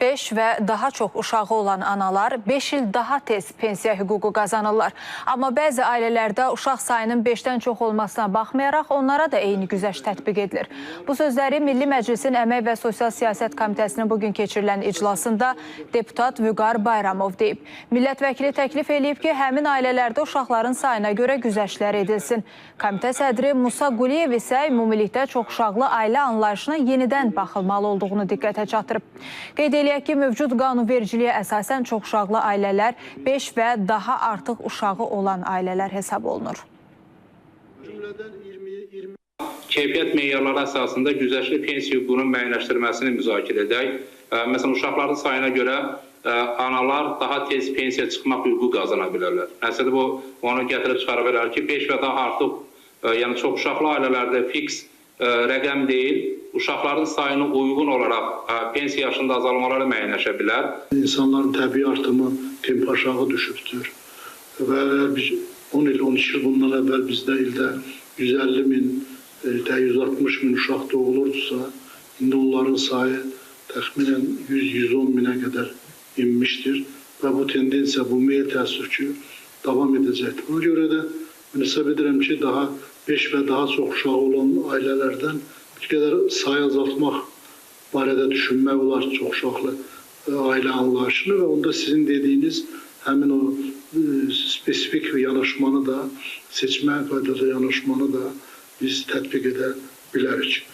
5 və daha çox uşağı olan analar 5 il daha tez pensiya hüququ qazanırlar. Amma bəzi ailələrdə uşaq sayının 5-dən çox olmasına baxmayaraq onlara da eyni güzəşt tətbiq edilir. Bu sözləri Milli Məclisin Əmək və Sosial Siyasət Komitəsinin bugün keçirilən iclasında deputat Vüqar Bayramov deyib. Millət vəkili təklif edib ki, həmin ailələrdə uşaqların sayına görə güzəştlər edilsin. Komitə sədri Musa Quliyev isə ümumilikdə çoxuşaqlı ailə anlayışına yenidən baxılmalı olduğunu diqqətə çatdırıb. Qeyd eləyək ki, mövcud qanunvericiliyə əsasən çoxuşaqlı ailələr 5 və daha artıq uşağı olan ailələr hesab olunur. Keyfiyyət meyarları əsasında güzəştli pensiya hüququnun müəyyənləşdirilməsini müzakirə edək. Məsələn, uşaqların sayına görə analar daha tez pensiya çıxmaq hüququ qazana bilərlər. Məsələn, bu onu gətirib çıxara bilər ki, 5 və daha artıq, yəni çoxuşaqlı ailələrdə fiks rəqəm deyil, uşaqların sayına uyğun olaraq pensiya yaşında azalmaları müəyyənləşə bilər. İnsanların təbii artımı tempo aşağı düşübdür və 10 il, 12 il bundan əvvəl bizdə ildə 150 min, 160 min uşaq doğulurdusa, indi onların sayı təxminən 100-110 minə qədər inmişdir və bu tendensiya, bu meyil təəssüf ki, davam edəcəkdir. Buna görə də hesab edirəm ki, daha 5 və daha çox uşağı olan ailələrdən bir qədər sayı azaltmaq barədə düşünmək olar çoxuşaqlı ailə anlayışını və onda sizin dediyiniz həmin o spesifik yanaşmanı da, seçmə qaydalı yanaşmanı da biz tətbiq edə bilərik.